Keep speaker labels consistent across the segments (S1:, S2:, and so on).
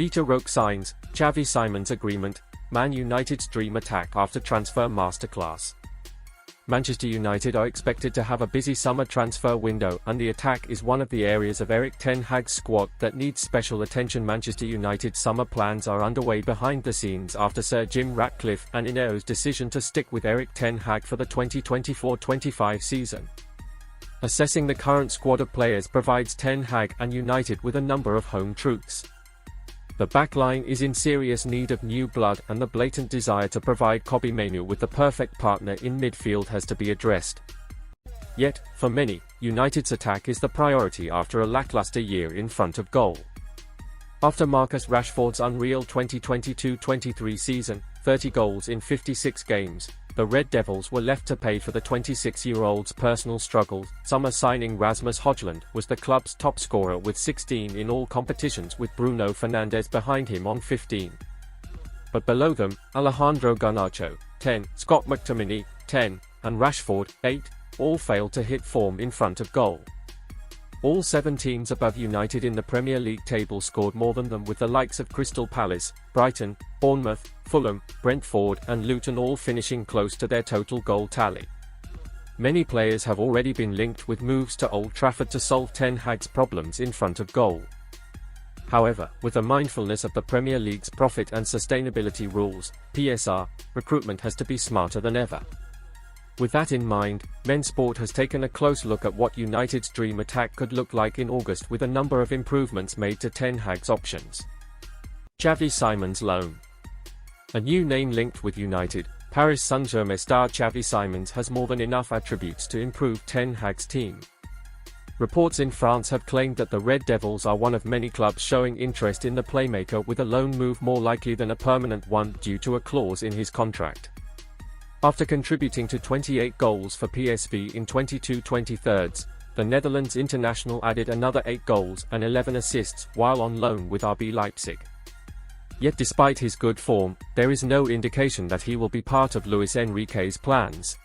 S1: Vitor Roque signs, Xavi Simons agreement, Man United's dream attack after transfer masterclass. Manchester United are expected to have a busy summer transfer window, and the attack is one of the areas of Erik ten Hag's squad that needs special attention. Manchester United's summer plans are underway behind the scenes after Sir Jim Ratcliffe and Ineo's decision to stick with Erik ten Hag for the 2024-25 season. Assessing the current squad of players provides ten Hag and United with a number of home truths. The backline is in serious need of new blood, and the blatant desire to provide Kobbie Mainoo with the perfect partner in midfield has to be addressed. Yet, for many, United's attack is the priority after a lackluster year in front of goal. After Marcus Rashford's unreal 2022-23 season, 30 goals in 56 games, the Red Devils were left to pay for the 26-year-old's personal struggles. Summer signing Rasmus Højlund was the club's top scorer with 16 in all competitions, with Bruno Fernandes behind him on 15. But below them, Alejandro Garnacho, 10, Scott McTominay, 10, and Rashford, 8, all failed to hit form in front of goal. All 7 teams above United in the Premier League table scored more than them, with the likes of Crystal Palace, Brighton, Bournemouth, Fulham, Brentford and Luton all finishing close to their total goal tally. Many players have already been linked with moves to Old Trafford to solve ten Hag's problems in front of goal. However, with the mindfulness of the Premier League's profit and sustainability rules, PSR, recruitment has to be smarter than ever. With that in mind, Men's Sport has taken a close look at what United's dream attack could look like in August, with a number of improvements made to ten Hag's options. Xavi Simons loan. A new name linked with United, Paris Saint-Germain star Xavi Simons has more than enough attributes to improve ten Hag's team. Reports in France have claimed that the Red Devils are one of many clubs showing interest in the playmaker, with a loan move more likely than a permanent one due to a clause in his contract. After contributing to 28 goals for PSV in 22-23, the Netherlands international added another 8 goals and 11 assists while on loan with RB Leipzig. Yet despite his good form, there is no indication that he will be part of Luis Enrique's plans.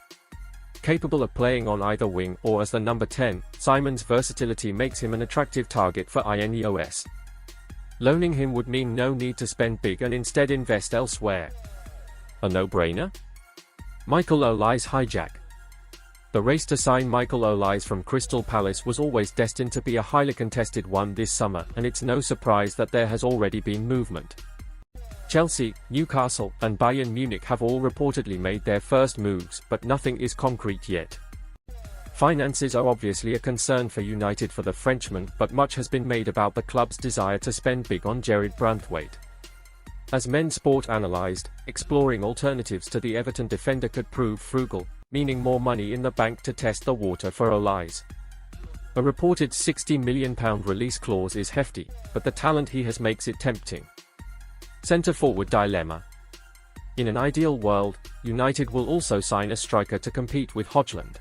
S1: Capable of playing on either wing or as the number 10, Simons' versatility makes him an attractive target for Ineos. Loaning him would mean no need to spend big and instead invest elsewhere. A no-brainer? Michael Olaï's hijack. The race to sign Michael Olaï from Crystal Palace was always destined to be a highly contested one this summer, and it's no surprise that there has already been movement. Chelsea, Newcastle, and Bayern Munich have all reportedly made their first moves, but nothing is concrete yet. Finances are obviously a concern for United for the Frenchman, but much has been made about the club's desire to spend big on Gerard Brandtwaite. As Men's Sport analysed, exploring alternatives to the Everton defender could prove frugal, meaning more money in the bank to test the water for Olaï. A reported £60 million release clause is hefty, but the talent he has makes it tempting. Centre-forward dilemma. In an ideal world, United will also sign a striker to compete with Højlund.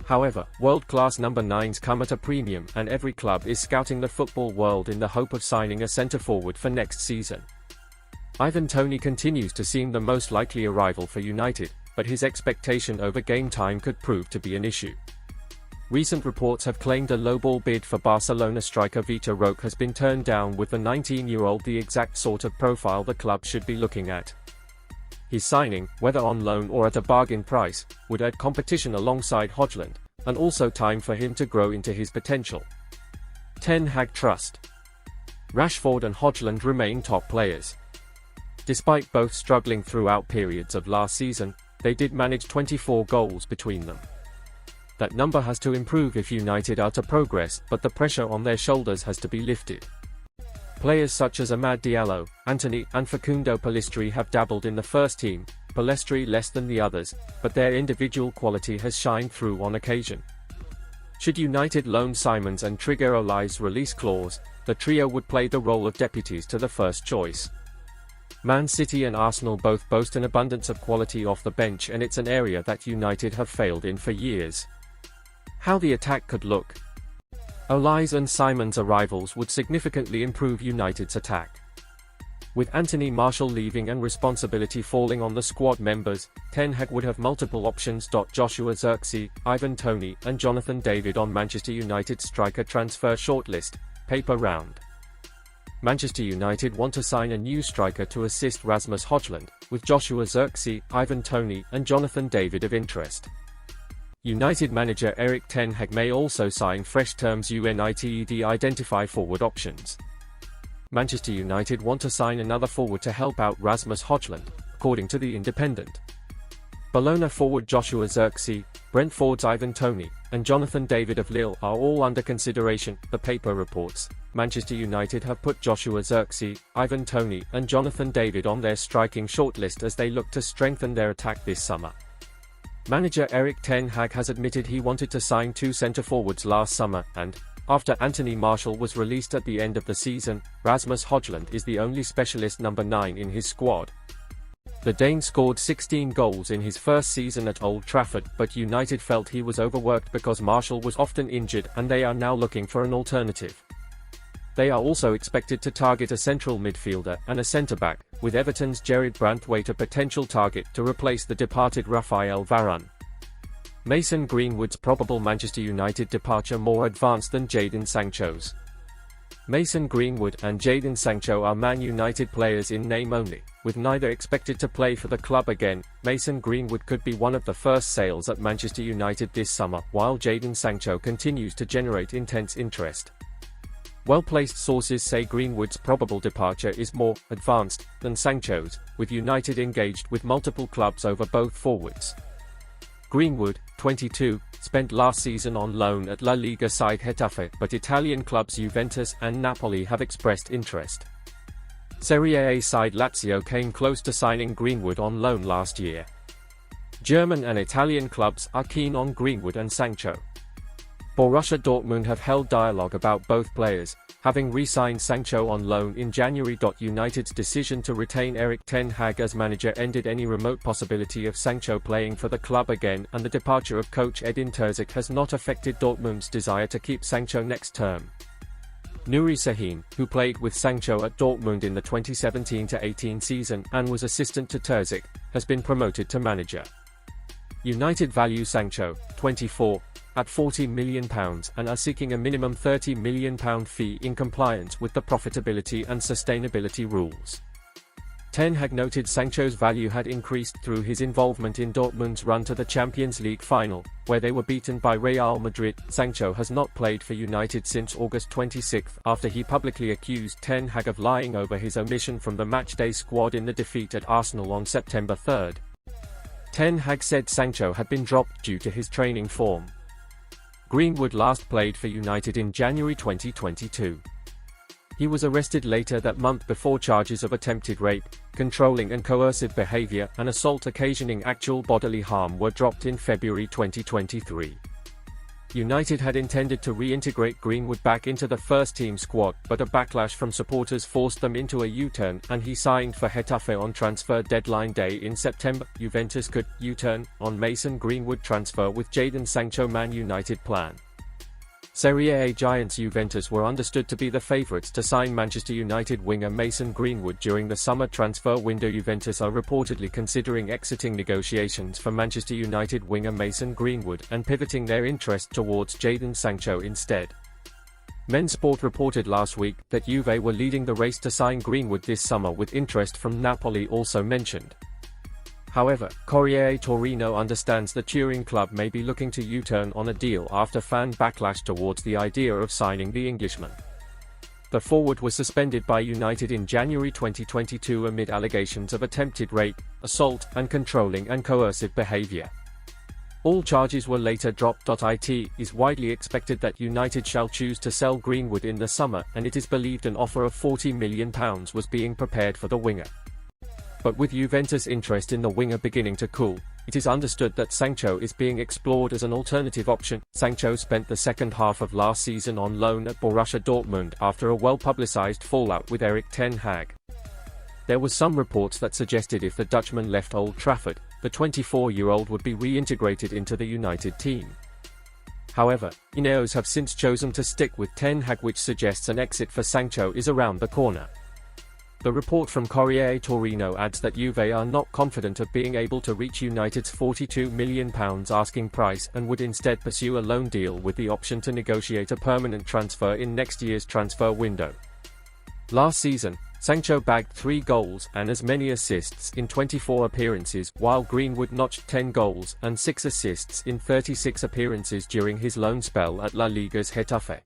S1: However, world-class number 9s come at a premium, and every club is scouting the football world in the hope of signing a centre-forward for next season. Ivan Toney continues to seem the most likely arrival for United, but his expectation over game time could prove to be an issue. Recent reports have claimed a lowball bid for Barcelona striker Vitor Roque has been turned down, with the 19-year-old the exact sort of profile the club should be looking at. His signing, whether on loan or at a bargain price, would add competition alongside Højlund, and also time for him to grow into his potential. Ten Hag trust. Rashford and Højlund remain top players. Despite both struggling throughout periods of last season, they did manage 24 goals between them. That number has to improve if United are to progress, but the pressure on their shoulders has to be lifted. Players such as Amad Diallo, Antony, and Facundo Pellistri have dabbled in the first team, Pellistri less than the others, but their individual quality has shined through on occasion. Should United loan Simons and trigger Olaï's release clause, the trio would play the role of deputies to the first choice. Man City and Arsenal both boast an abundance of quality off the bench, and it's an area that United have failed in for years. How the attack could look. Olaï's and Simons' arrivals would significantly improve United's attack. With Anthony Martial leaving and responsibility falling on the squad members, Ten Hag would have multiple options. Joshua ZIRKZEE, Ivan Toney, and Jonathan David on Manchester United striker transfer shortlist, paper round. Manchester United want to sign a new striker to assist Rasmus Højlund, with Joshua ZIRKZEE, Ivan Toney, and Jonathan David of interest. United manager Erik ten Hag may also sign fresh terms United identify forward options. Manchester United want to sign another forward to help out Rasmus Højlund, according to The Independent. Bologna forward Joshua ZIRKZEE, Brentford's Ivan Toney, and Jonathan David of Lille are all under consideration, the paper reports. Manchester United have put Joshua ZIRKZEE, Ivan Toney, and Jonathan David on their striking shortlist as they look to strengthen their attack this summer. Manager Erik ten Hag has admitted he wanted to sign two centre-forwards last summer, and, after Anthony Martial was released at the end of the season, Rasmus Højlund is the only specialist number 9 in his squad. The Dane scored 16 goals in his first season at Old Trafford, but United felt he was overworked because Martial was often injured, and they are now looking for an alternative. They are also expected to target a central midfielder and a centre-back, with Everton's Gerard Brandtwaite a potential target to replace the departed Raphael Varane. Mason Greenwood's probable Manchester United departure more advanced than Jadon Sancho's. Mason Greenwood and Jadon Sancho are Man United players in name only, with neither expected to play for the club again. Mason Greenwood could be one of the first sales at Manchester United this summer, while Jadon Sancho continues to generate intense interest. Well-placed sources say Greenwood's probable departure is more advanced than Sancho's, with United engaged with multiple clubs over both forwards. Greenwood, 22, spent last season on loan at La Liga side Getafe, but Italian clubs Juventus and Napoli have expressed interest. Serie A side Lazio came close to signing Greenwood on loan last year. German and Italian clubs are keen on Greenwood and Sancho. Borussia Dortmund have held dialogue about both players, having re-signed Sancho on loan in January. United's decision to retain Erik ten Hag as manager ended any remote possibility of Sancho playing for the club again, and the departure of coach Edin Terzic has not affected Dortmund's desire to keep Sancho next term. Nuri Sahin, who played with Sancho at Dortmund in the 2017-18 season and was assistant to Terzic, has been promoted to manager. United value Sancho, 24, at £40 million and are seeking a minimum £30 million fee in compliance with the profitability and sustainability rules. Ten Hag noted Sancho's value had increased through his involvement in Dortmund's run to the Champions League final, where they were beaten by Real Madrid. Sancho has not played for United since August 26, after he publicly accused Ten Hag of lying over his omission from the matchday squad in the defeat at Arsenal on September 3. Ten Hag said Sancho had been dropped due to his training form. Greenwood last played for United in January 2022. He was arrested later that month before charges of attempted rape, controlling and coercive behavior, and assault occasioning actual bodily harm were dropped in February 2023. United had intended to reintegrate Greenwood back into the first-team squad, but a backlash from supporters forced them into a U-turn, and he signed for Getafe on transfer deadline day in September. Juventus could U-turn on Mason Greenwood transfer with Jadon Sancho Man United plan. Serie A giants Juventus were understood to be the favourites to sign Manchester United winger Mason Greenwood during the summer transfer window. Juventus are reportedly considering exiting negotiations for Manchester United winger Mason Greenwood and pivoting their interest towards Jadon Sancho instead. Mensport reported last week that Juve were leading the race to sign Greenwood this summer, with interest from Napoli also mentioned. However, Corriere Torino understands the touring club may be looking to U-turn on a deal after fan backlash towards the idea of signing the Englishman. The forward was suspended by United in January 2022 amid allegations of attempted rape, assault, and controlling and coercive behavior. All charges were later dropped. It is widely expected that United shall choose to sell Greenwood in the summer, and it is believed an offer of £40 million was being prepared for the winger. But with Juventus' interest in the winger beginning to cool, it is understood that Sancho is being explored as an alternative option. Sancho spent the second half of last season on loan at Borussia Dortmund after a well-publicized fallout with Erik ten Hag. There was some reports that suggested if the Dutchman left Old Trafford, the 24-year-old would be reintegrated into the United team. However, Ineos have since chosen to stick with Ten Hag, which suggests an exit for Sancho is around the corner. The report from Corriere Torino adds that Juve are not confident of being able to reach United's £42 million asking price and would instead pursue a loan deal with the option to negotiate a permanent transfer in next year's transfer window. Last season, Sancho bagged 3 goals and as many assists in 24 appearances, while Greenwood notched 10 goals and 6 assists in 36 appearances during his loan spell at La Liga's Getafe.